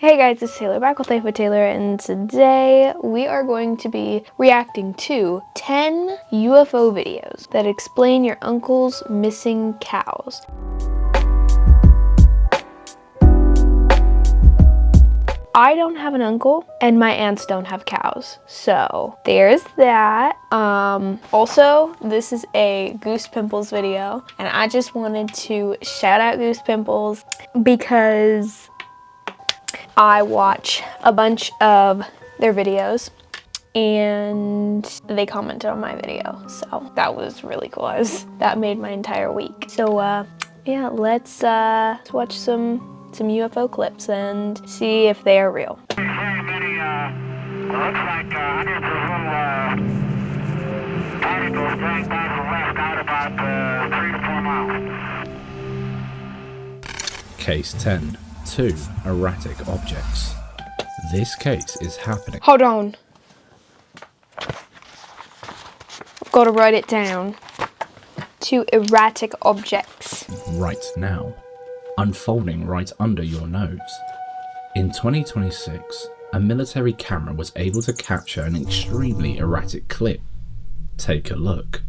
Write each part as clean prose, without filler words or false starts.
Hey guys, it's Taylor back with Life with Taylor, and today we are going to be reacting to 10 UFO videos that explain your uncle's missing cows. I don't have an uncle, and my aunts don't have cows, so there's that. Also, this is a Goose Pimples video, and I just wanted to shout out Goose Pimples because I watch a bunch of their videos and they commented on my video, so that was really cool. That made my entire week. So yeah, let's watch some UFO clips and see if they are real. Looks like hundreds of little particles going by from west out about 3 to 4 miles. Case 10. 2 erratic objects. This case is happening. Hold on. I've got to write it down. 2 erratic objects. Right now. Unfolding right under your nose. In 2026, a military camera was able to capture an extremely erratic clip. Take a look.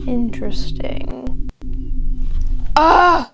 Interesting. Ah!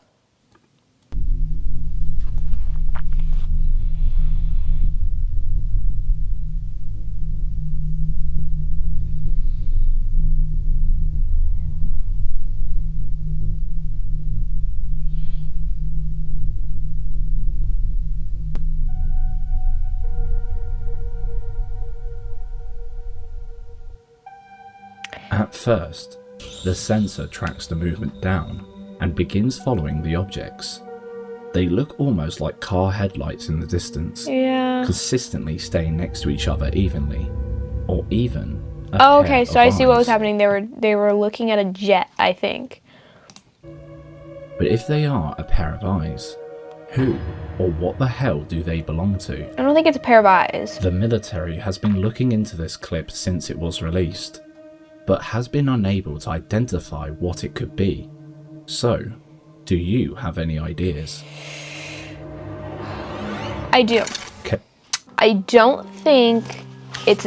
At first, the sensor tracks the movement down and begins following the objects. They look almost like car headlights in the distance, consistently staying next to each other evenly, or even a Oh, pair okay, of so I see what eyes. was happening. They were looking at a jet, I think. But if they are a pair of eyes, who or what the hell do they belong to? I don't think it's a pair of eyes. The military has been looking into this clip since it was released, but has been unable to identify what it could be. So, do you have any ideas? I do. Okay. I don't think it's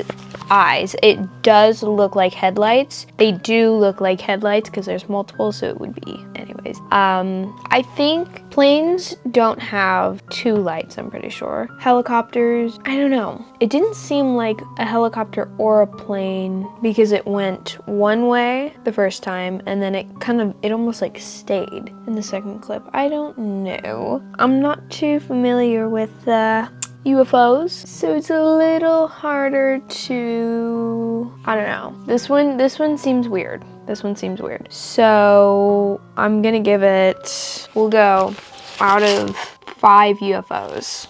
eyes. It does look like headlights. They do look like headlights because there's multiple, so it would be. Anyways, I think planes don't have 2 lights, I'm pretty sure. Helicopters, I don't know. It didn't seem like a helicopter or a plane because it went one way the first time and then it almost like stayed in the second clip. I don't know. I'm not too familiar with UFOs, so it's a little harder to, I don't know. This one seems weird. This one seems weird. So I'm gonna give it, we'll go out of 5 UFOs.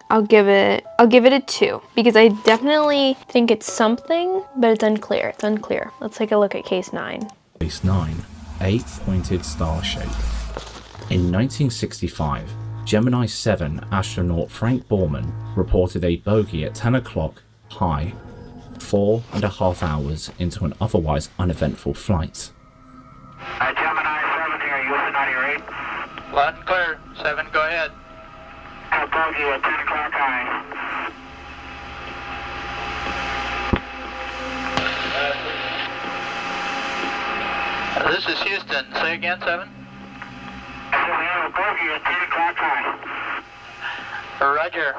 I'll give it a 2 because I definitely think it's something, but it's unclear. It's unclear. Let's take a look at case 9. Case 9. 8-pointed star shape. In 1965, Gemini 7 astronaut Frank Borman reported a bogey at 10 o'clock high, 4.5 hours into an otherwise uneventful flight. Gemini 7 here, Houston, out of your 8. Loud and clear. 7, go ahead. A bogey at 10 o'clock high. This is Houston. Say again, 7. I said we have a bogey at 10 o'clock high. Roger.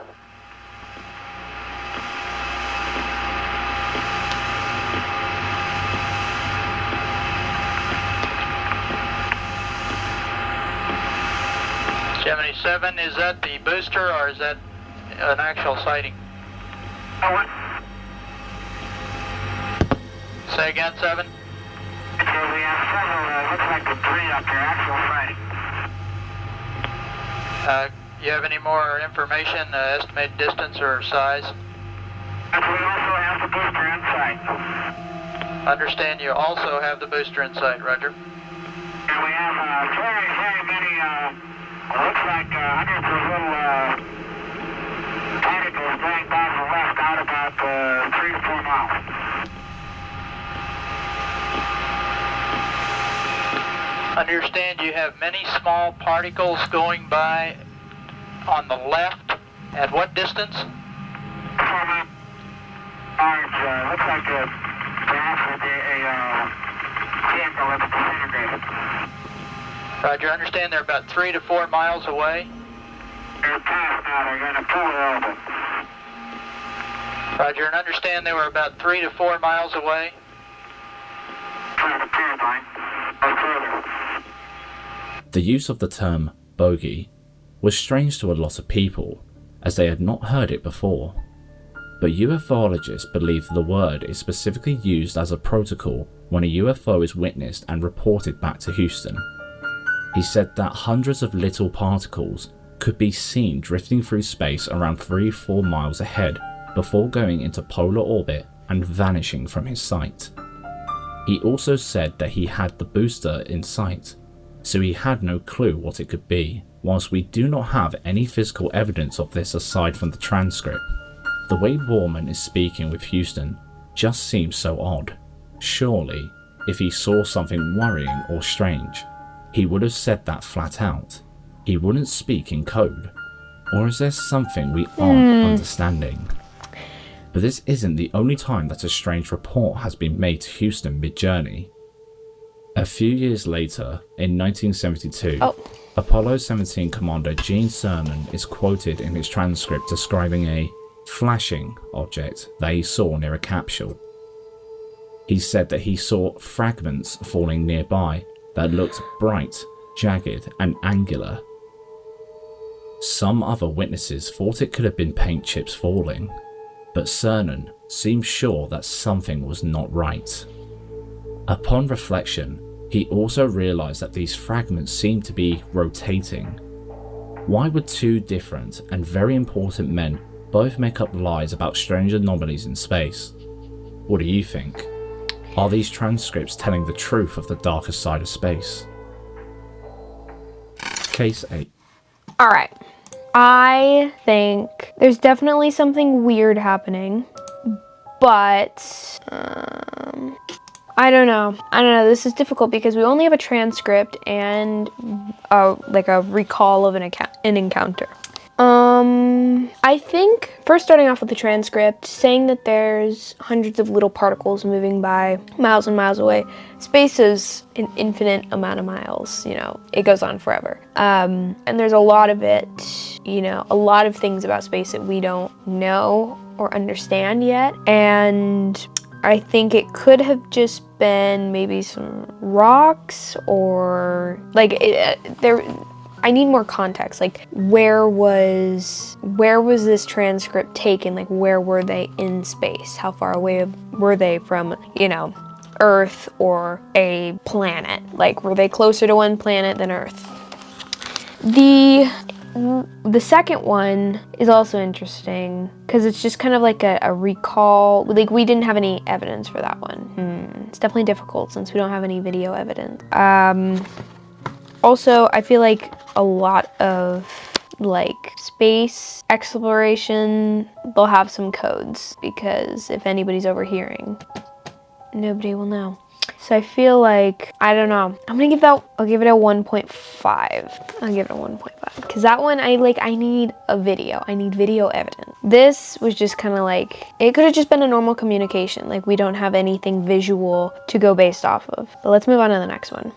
Gemini 7, is that the booster or is that an actual sighting? What? Say again, 7. So we have several, looks like the 3 up there, actual sighting. You have any more information, estimated distance or size? And we also have the booster in sight. Understand you also have the booster in sight, Roger. And we have very, very many like hundreds of little particles going by the west out about 3 to 4 miles. Understand you have many small particles going by on the left. At what distance? Orange, looks like perhaps a vehicle that's disintegrated. Roger, understand they're about 3 to 4 miles away. They're past now, they're going to pull it over. Roger, and understand they were about 3 to 4 miles away. Trying to turbine, or further. The use of the term bogey was strange to a lot of people, as they had not heard it before. But ufologists believe the word is specifically used as a protocol when a UFO is witnessed and reported back to Houston. He said that hundreds of little particles could be seen drifting through space around 3-4 miles ahead before going into polar orbit and vanishing from his sight. He also said that he had the booster in sight, so he had no clue what it could be. Whilst we do not have any physical evidence of this aside from the transcript, the way Borman is speaking with Houston just seems so odd. Surely, if he saw something worrying or strange, he would have said that flat out. He wouldn't speak in code. Or is there something we aren't understanding? But this isn't the only time that a strange report has been made to Houston mid-journey. A few years later, in 1972, Apollo 17 Commander Gene Cernan is quoted in his transcript describing a flashing object that he saw near a capsule. He said that he saw fragments falling nearby that looked bright, jagged, and angular. Some other witnesses thought it could have been paint chips falling, but Cernan seemed sure that something was not right. Upon reflection, he also realized that these fragments seemed to be rotating. Why would two different and very important men both make up lies about strange anomalies in space? What do you think? Are these transcripts telling the truth of the darker side of space? Case 8. Alright. I think there's definitely something weird happening, but I don't know. This is difficult because we only have a transcript and like a recall of an encounter. I think first starting off with the transcript, saying that there's hundreds of little particles moving by miles and miles away. Space is an infinite amount of miles, it goes on forever. And there's a lot of it, a lot of things about space that we don't know or understand yet. And I think it could have just been maybe some rocks or I need more context. Like, where was this transcript taken? Like, where were they in space? How far away were they from, Earth or a planet? Like, were they closer to one planet than Earth? The second one is also interesting because it's just kind of like a recall. Like, we didn't have any evidence for that one. It's definitely difficult since we don't have any video evidence. Also, I feel like a lot of space exploration, they'll have some codes because if anybody's overhearing, nobody will know. So I feel like, I don't know. I'll give it a 1.5. I'll give it a 1.5 because that one I need a video. I need video evidence. This was just kind of it could have just been a normal communication. Like, we don't have anything visual to go based off of. But let's move on to the next one.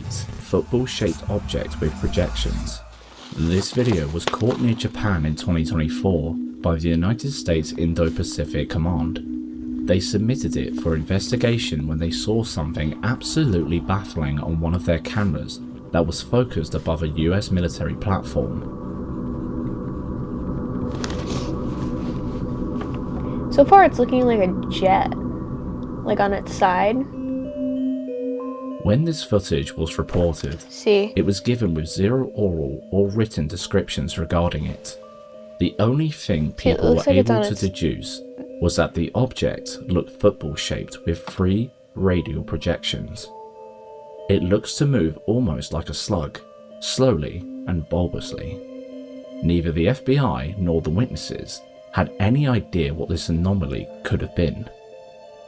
Football-shaped object with projections. This video was caught near Japan in 2024 by the United States Indo-Pacific Command. They submitted it for investigation when they saw something absolutely baffling on one of their cameras that was focused above a US military platform. So far it's looking like a jet, on its side. When this footage was reported, it was given with zero oral or written descriptions regarding it. The only thing people were able to deduce was that the object looked football-shaped with 3 radial projections. It looks to move almost like a slug, slowly and bulbously. Neither the FBI nor the witnesses had any idea what this anomaly could have been,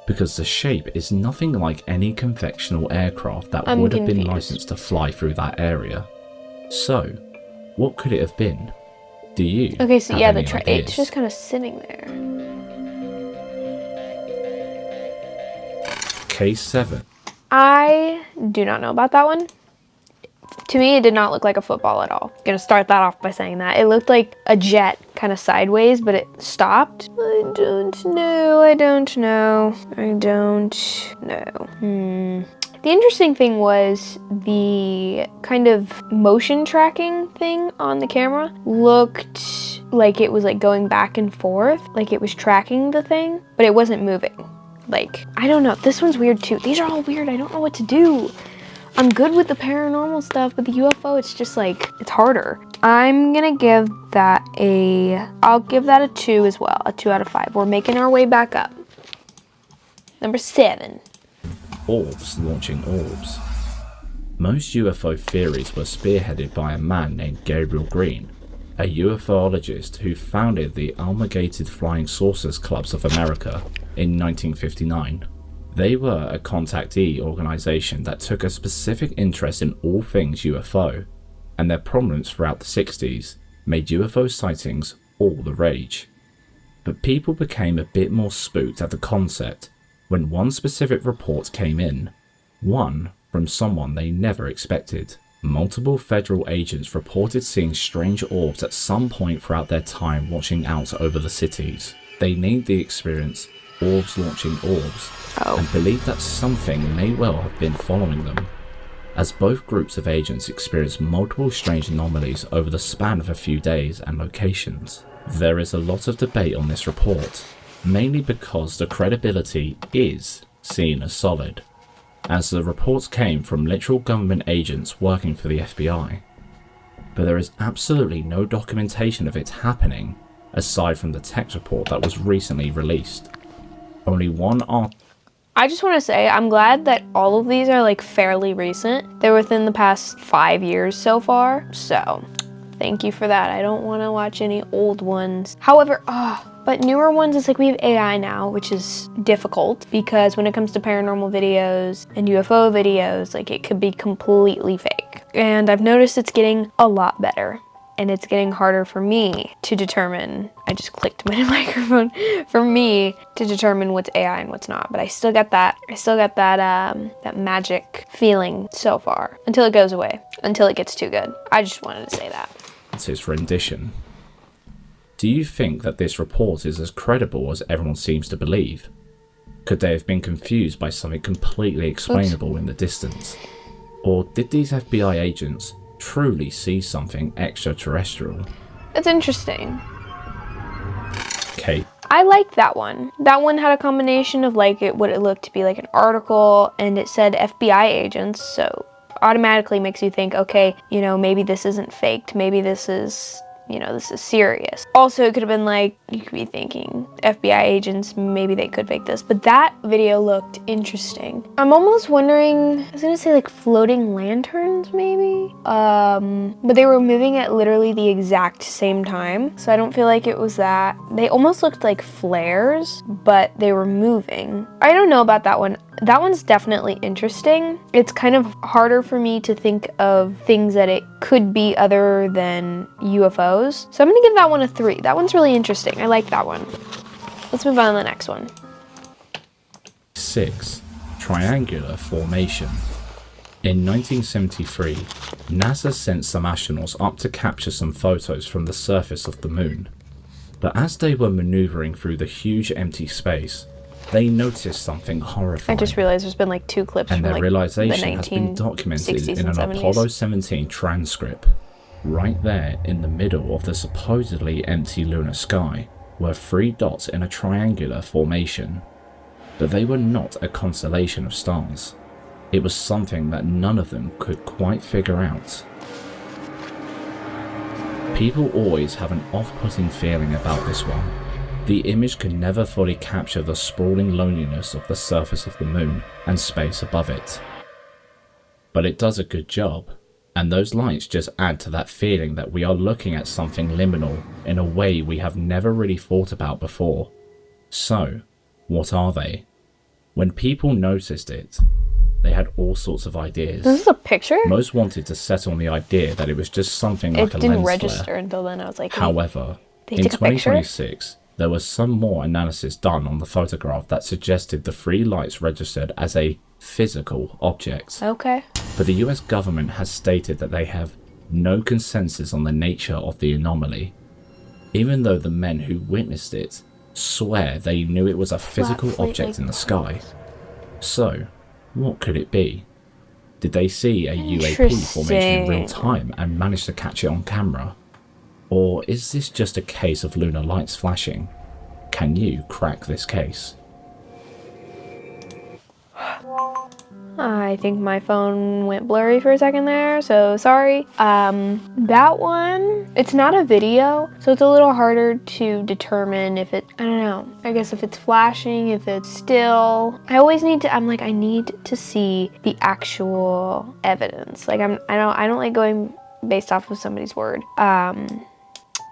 because the shape is nothing like any conventional aircraft that would have been licensed to fly through that area. So, what could it have been? Do you? Okay, so have yeah, any ideas? it's just kind of sitting there. Case 7. I do not know about that one. To me, it did not look like a football at all. Gonna start that off by saying that. It looked like a jet kind of sideways, but it stopped. I don't know. The interesting thing was the kind of motion tracking thing on the camera looked like it was like going back and forth, like it was tracking the thing, but it wasn't moving. Like, I don't know. This one's weird too. These are all weird. I don't know what to do. I'm good with the paranormal stuff, but the UFO, it's just like, it's harder. I'm gonna give that I'll give that a 2 as well, a 2 out of 5. We're making our way back up. Number 7. Orbs launching orbs. Most UFO theories were spearheaded by a man named Gabriel Green, a UFOologist who founded the Amalgamated Flying Saucers Clubs of America in 1959. They were a contactee organisation that took a specific interest in all things UFO, and their prominence throughout the 60s made UFO sightings all the rage. But people became a bit more spooked at the concept when one specific report came in, one from someone they never expected. Multiple federal agents reported seeing strange orbs at some point throughout their time watching out over the cities. They named the experience Orbs Launching Orbs, and believe that something may well have been following them, as both groups of agents experienced multiple strange anomalies over the span of a few days and locations. There is a lot of debate on this report, mainly because the credibility is seen as solid, as the reports came from literal government agents working for the FBI, but there is absolutely no documentation of it happening aside from the text report that was recently released. Only one I just want to say, I'm glad that all of these are like fairly recent. They're within the past 5 years so far, so thank you for that. I don't want to watch any old ones. However, but newer ones, it's like we have AI now, which is difficult because when it comes to paranormal videos and UFO videos, like it could be completely fake. And I've noticed it's getting a lot better. And it's getting harder for me to determine, I just clicked my microphone, for me to determine what's AI and what's not. But I still got that that magic feeling so far, until it goes away, until it gets too good. I just wanted to say that. It's its rendition. Do you think that this report is as credible as everyone seems to believe? Could they have been confused by something completely explainable in the distance? Or did these FBI agents truly see something extraterrestrial? It's interesting. Okay. I like that one. That one had a combination of like what it looked to be like an article, and it said FBI agents, so automatically makes you think, okay, you know, maybe this isn't faked, maybe this is, you know, this is serious. Also, it could have been like, you could be thinking FBI agents, maybe they could fake this, but that video looked interesting. I'm almost wondering, I was gonna say like floating lanterns maybe? But they were moving at literally the exact same time, so I don't feel like it was that. They almost looked like flares, but they were moving. I don't know about that one. That one's definitely interesting. It's kind of harder for me to think of things that it could be other than UFOs. So I'm gonna give that one a 3. That one's really interesting. I like that one. Let's move on to the next one. 6. Triangular Formation. In 1973, NASA sent some astronauts up to capture some photos from the surface of the moon. But as they were maneuvering through the huge empty space, they noticed something horrifying. I just realized there's been like 2 clips and from their like realization the has been documented 1960s in an and 70s. Apollo 17 transcript. Right there in the middle of the supposedly empty lunar sky were 3 dots in a triangular formation. But they were not a constellation of stars. It was something that none of them could quite figure out. People always have an off-putting feeling about this one. The image can never fully capture the sprawling loneliness of the surface of the moon and space above it. But it does a good job, And those lights just add to that feeling that we are looking at something liminal in a way we have never really thought about before. So, what are they? When people noticed it, they had all sorts of ideas. This is a picture? Most wanted to settle on the idea that it was just something like a It didn't lens register flare. until then. I was like, However, they in took a picture? 2026, there was some more analysis done on the photograph that suggested the three lights registered as a physical object. Okay. But the US government has stated that they have no consensus on the nature of the anomaly, even though the men who witnessed it swear they knew it was a physical object in the sky. So, what could it be? Did they see a UAP formation in real time and manage to catch it on camera? Or is this just a case of lunar lights flashing? Can you crack this case? I think my phone went blurry for a second there, so sorry. That one, it's not a video, so it's a little harder to determine if it, I don't know, I guess if it's flashing, if it's still. I always need to, I need to see the actual evidence. Like I don't like going based off of somebody's word.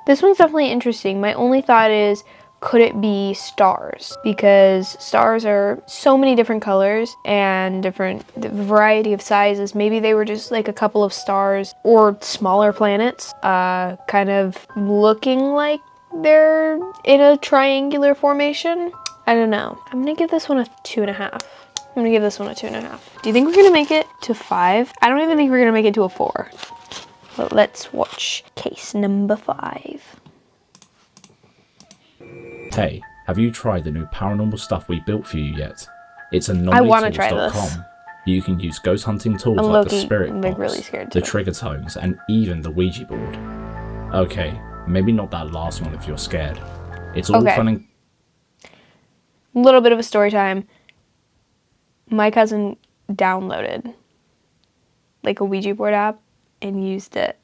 This one's definitely interesting. My only thought is, could it be stars? Because stars are so many different colors and the variety of sizes. Maybe they were just like a couple of stars or smaller planets, kind of looking like they're in a triangular formation. I don't know. I'm gonna give this one a 2.5. I'm gonna give this one a 2.5. Do you think we're gonna make it to 5? I don't even think we're gonna make it to a 4. But let's watch case number 5. Hey, have you tried the new paranormal stuff we built for you yet? It's I wanna try this. anomalytools.com. You can use ghost hunting tools I'm like the low-key, spirit I'm, box, really scared the too. trigger tones, and even the Ouija board. Okay, maybe not that last one if you're scared. It's all Okay. fun and... A little bit of a story time. My cousin downloaded like a Ouija board app and used it.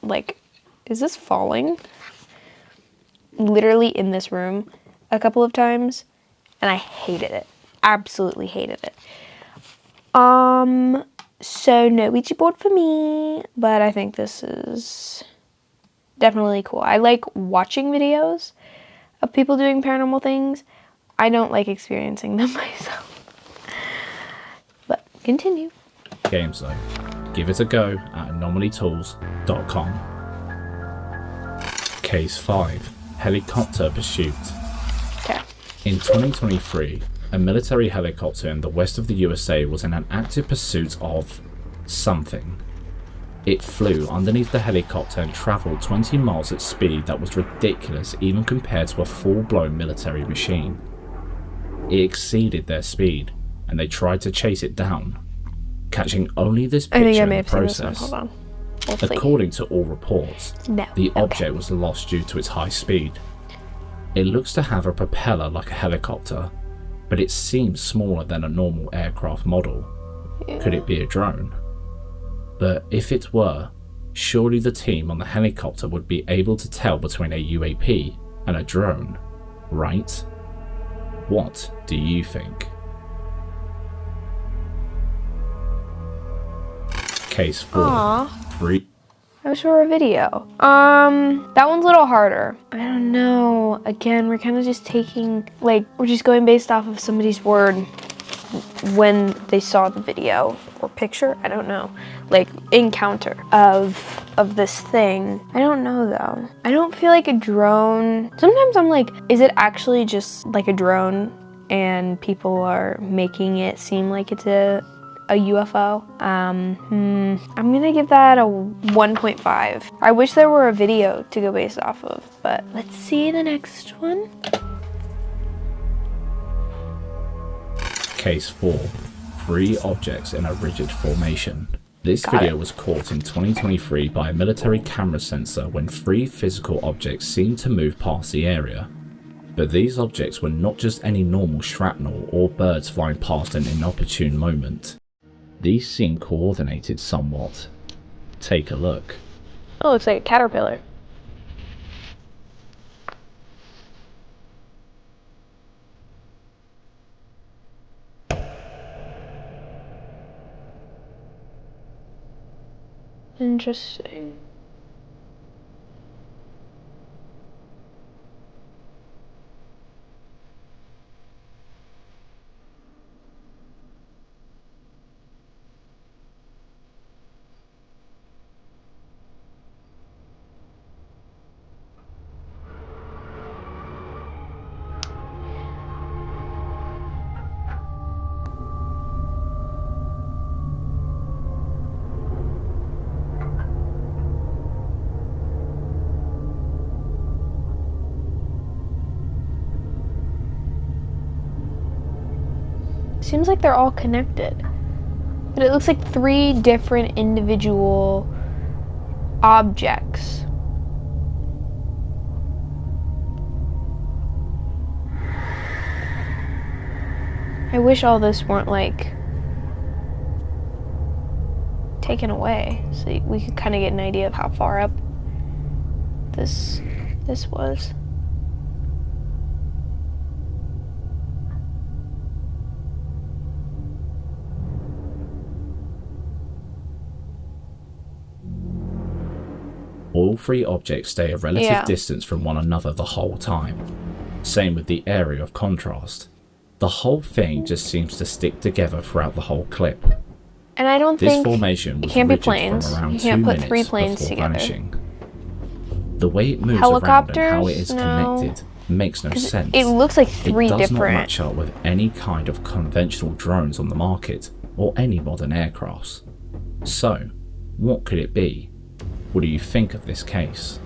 Like, is this falling? Literally in this room a couple of times, and I hated it. Absolutely hated it. So no Ouija board for me, but I think this is definitely cool. I like watching videos of people doing paranormal things. I don't like experiencing them myself. But continue. games though. Give it a go at anomalytools.com. Case 5. Helicopter pursuit. Okay. In 2023, a military helicopter in the west of the USA was in an active pursuit of something. It flew underneath the helicopter and travelled 20 miles at speed that was ridiculous even compared to a full-blown military machine. It exceeded their speed, and they tried to chase it down, catching only this I think picture I in may the have seen this one. process. Hold on. We'll see. According to all reports, No. the Okay. object was lost due to its high speed. It looks to have a propeller like a helicopter, but it seems smaller than a normal aircraft model. Yeah. Could it be a drone? But if it were, surely the team on the helicopter would be able to tell between a UAP and a drone, right? What do you think? Case 4. Aw. I was for a video. That one's a little harder. I don't know. Again, we're kind of just taking, like, we're just going based off of somebody's word when they saw the video or picture. I don't know. Like, encounter of this thing. I don't know though. I don't feel like a drone. Sometimes I'm like, is it actually just like a drone and people are making it seem like it's a UFO. I'm gonna give that a 1.5. I wish there were a video to go based off of, but let's see the next one. Case 4. 3 objects in a rigid formation. This video was caught in 2023 by a military camera sensor when 3 physical objects seemed to move past the area. But these objects were not just any normal shrapnel or birds flying past an inopportune moment. These seem coordinated somewhat. Take a look. Oh, looks like a caterpillar. Interesting. Seems like they're all connected. But it looks like 3 different individual objects. I wish all this weren't like taken away so we could kind of get an idea of how far up this was. All 3 objects stay a relative distance from one another the whole time. Same with the area of contrast. The whole thing just seems to stick together throughout the whole clip. And I don't This think formation was it can't be rigid planes. from around You 2 can't put minutes 3 planes before together. vanishing. The way it moves around and how it is Helicopters? No. connected makes no sense. It looks like 3 It does not different. match up with any kind of conventional drones on the market or any modern aircrafts. So, what could it be? What do you think of this case?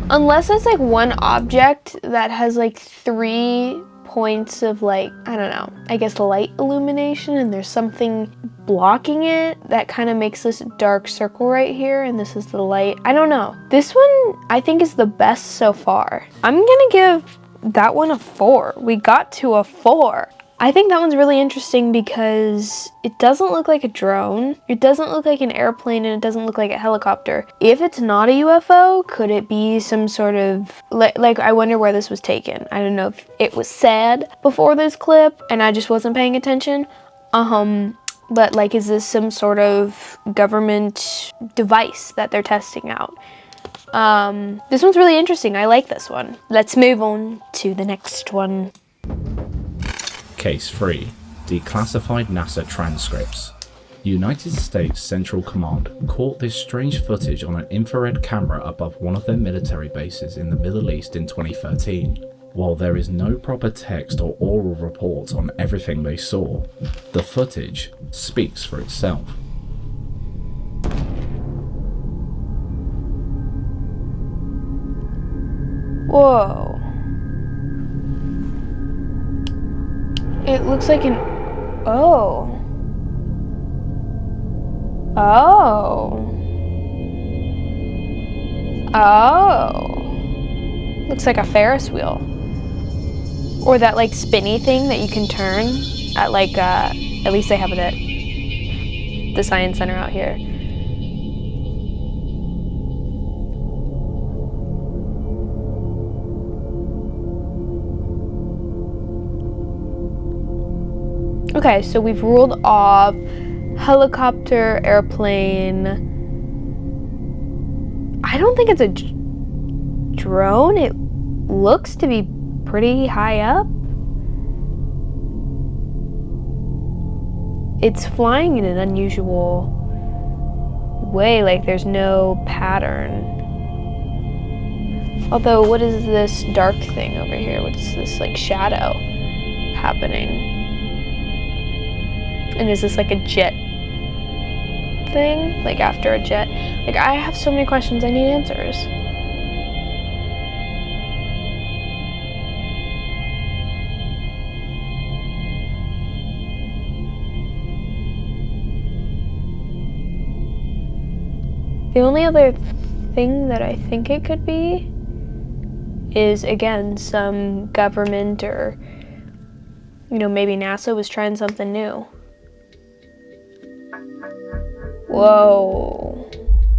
Unless it's like one object that has like 3 points of like, I don't know, I guess light illumination, and there's something blocking it that kind of makes this dark circle right here, and this is the light. I don't know. This one I think is the best so far. I'm gonna give that one a 4. We got to a 4. I think that one's really interesting because it doesn't look like a drone, it doesn't look like an airplane, and it doesn't look like a helicopter. If it's not a UFO, could it be some sort of, like I wonder where this was taken. I don't know if it was said before this clip and I just wasn't paying attention. But like, is this some sort of government device that they're testing out? This one's really interesting. I like this one. Let's move on to the next one. Case 3. Declassified NASA transcripts. United States Central Command caught this strange footage on an infrared camera above one of their military bases in the Middle East in 2013. While there is no proper text or oral report on everything they saw, the footage speaks for itself. Whoa. It looks like an... Oh. Oh. Oh. Looks like a Ferris wheel. Or that like spinny thing that you can turn at like, at least they have it at the Science Center out here. Okay, so we've ruled off helicopter, airplane. I don't think it's a drone. It looks to be pretty high up. It's flying in an unusual way, like there's no pattern. Although, what is this dark thing over here? What is this like shadow happening? And is this like a jet thing? Like after a jet? Like, I have so many questions, I need answers. The only other thing that I think it could be is, again, some government or, you know, maybe NASA was trying something new. Whoa.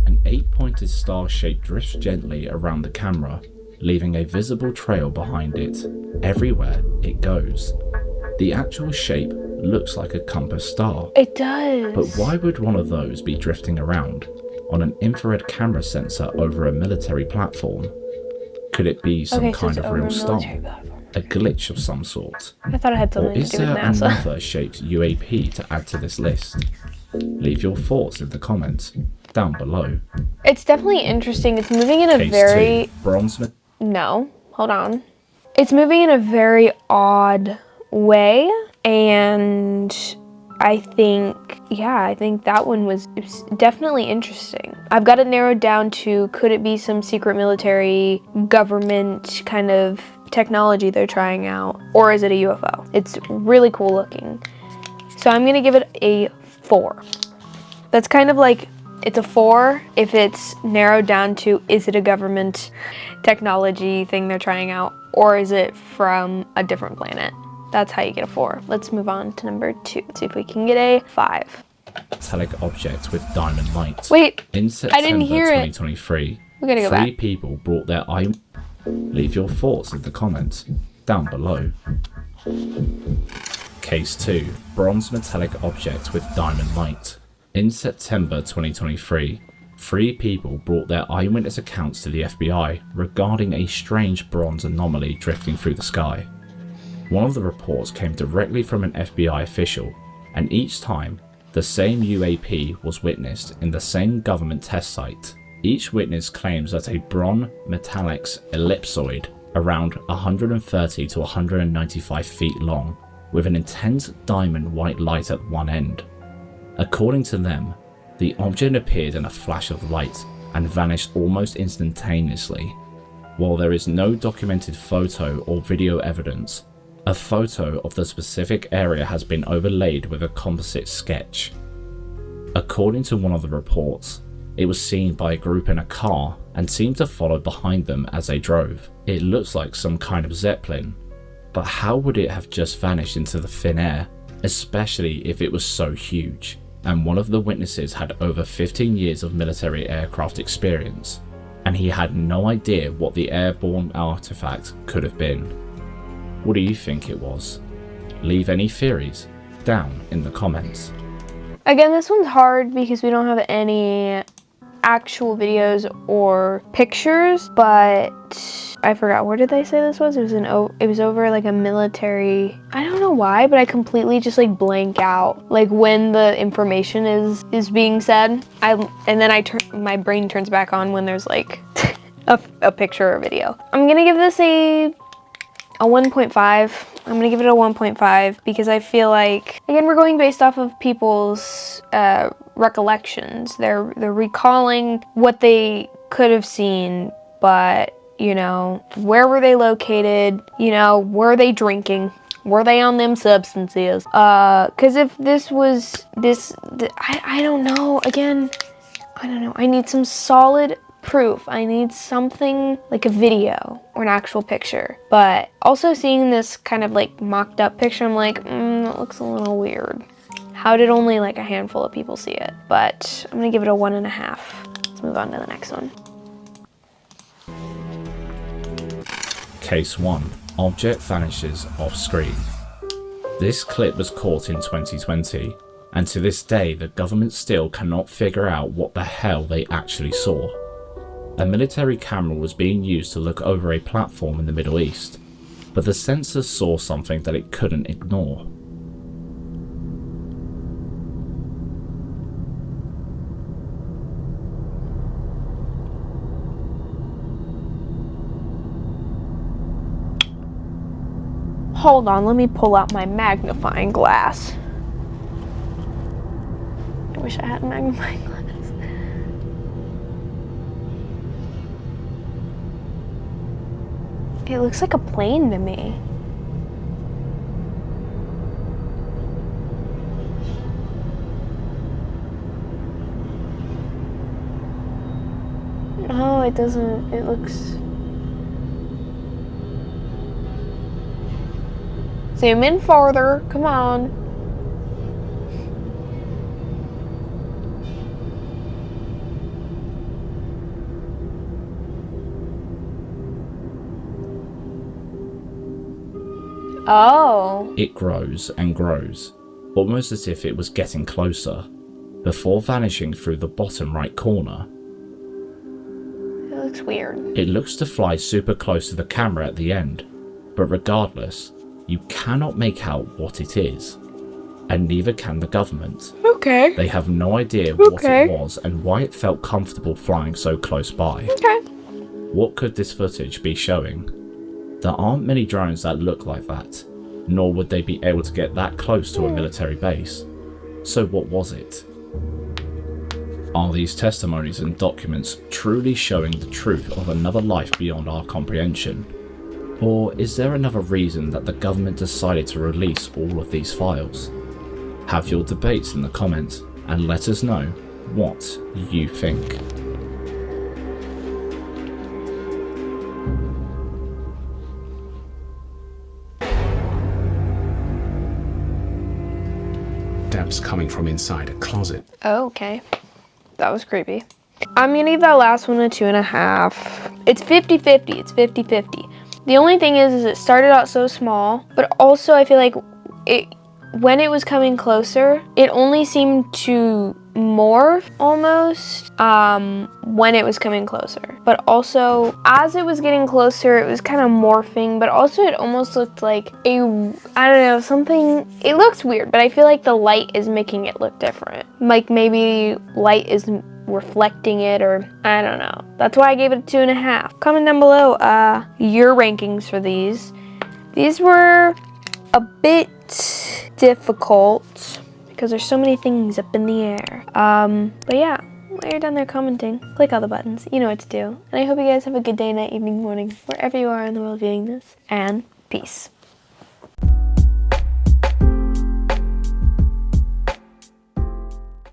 An 8-pointed star shape drifts gently around the camera, leaving a visible trail behind it everywhere it goes. The actual shape looks like a compass star. It does. But why would one of those be drifting around on an infrared camera sensor over a military platform? Could it be some kind of real star? A glitch of some sort? I thought it had Or something is to do with there NASA. another shaped UAP to add to this list? Leave your thoughts in the comments down below. It's definitely interesting. It's moving in a Case very... 2, bronze... No, hold on. It's moving in a very odd way, and I think that one was definitely interesting. I've got it narrowed down to, could it be some secret military government kind of technology they're trying out, or is it a UFO? It's really cool looking. So I'm gonna give it a 4. That's kind of like, it's a 4 if it's narrowed down to, is it a government technology thing they're trying out, or is it from a different planet? That's how you get a 4. Let's move on to number 2. Let's see if we can get a 5. Metallic object with diamond light. Wait, in September I didn't hear it. 2023, We gotta go 3 back. people brought their eye... Leave your thoughts in the comments down below. Case 2, bronze metallic object with diamond light. In September 2023, 3 people brought their eyewitness accounts to the FBI regarding a strange bronze anomaly drifting through the sky. One of the reports came directly from an FBI official, and each time, the same UAP was witnessed in the same government test site. Each witness claims that a bronze metallics ellipsoid around 130 to 195 feet long, with an intense diamond white light at one end. According to them, the object appeared in a flash of light and vanished almost instantaneously. While there is no documented photo or video evidence, a photo of the specific area has been overlaid with a composite sketch. According to one of the reports, it was seen by a group in a car and seemed to follow behind them as they drove. It looks like some kind of zeppelin, but how would it have just vanished into the thin air, especially if it was so huge? And one of the witnesses had over 15 years of military aircraft experience, and he had no idea what the airborne artifact could have been. What do you think it was? Leave any theories down in the comments. Again, this one's hard because we don't have any actual videos or pictures, but I forgot, where did they say this was? It was over like a military, I don't know why, but I completely just like blank out like when the information is being said. And then my brain turns back on when there's like a picture or video. I'm gonna give this a 1.5. I'm gonna give it a 1.5 because I feel like, again, we're going based off of people's recollections. They're recalling what they could have seen, but you know, where were they located? You know, were they drinking? Were they on them substances? Cause if this was I don't know. Again, I don't know. I need some solid proof. I need something like a video or an actual picture. But also seeing this kind of like mocked up picture, I'm like, that looks a little weird. How did only like a handful of people see it? But I'm gonna give it a 1.5. Let's move on to the next one. Case 1. Object vanishes off screen. This clip was caught in 2020, and to this day the government still cannot figure out what the hell they actually saw. A military camera was being used to look over a platform in the Middle East, but the sensors saw something that it couldn't ignore. Hold on, let me pull out my magnifying glass. I wish I had a magnifying glass. It looks like a plane to me. No, it doesn't. It looks... Zoom in farther. Come on. Oh. It grows and grows, almost as if it was getting closer, before vanishing through the bottom right corner. It looks weird. It looks to fly super close to the camera at the end, but regardless, you cannot make out what it is. And neither can the government. Okay. They have no idea what it was and why it felt comfortable flying so close by. Okay. What could this footage be showing? There aren't many drones that look like that, nor would they be able to get that close to a military base. So what was it? Are these testimonies and documents truly showing the truth of another life beyond our comprehension? Or is there another reason that the government decided to release all of these files? Have your debates in the comments and let us know what you think. Depths coming from inside a closet. Oh, okay. That was creepy. I'm gonna give that last one a 2.5. It's 50-50. It's 50-50. The only thing is it started out so small, but also I feel like when it was coming closer, it only seemed to morph almost when it was coming closer. But also, as it was getting closer, it was kind of morphing, but also it almost looked like I don't know, something, it looks weird, but I feel like the light is making it look different. Like maybe light is reflecting it, or I don't know. That's why I gave it a 2.5. Comment down below your rankings for these. These were a bit difficult because there's so many things up in the air. But yeah, while you're down there commenting, click all the buttons. You know what to do. And I hope you guys have a good day, night, evening, morning, wherever you are in the world viewing this. And peace.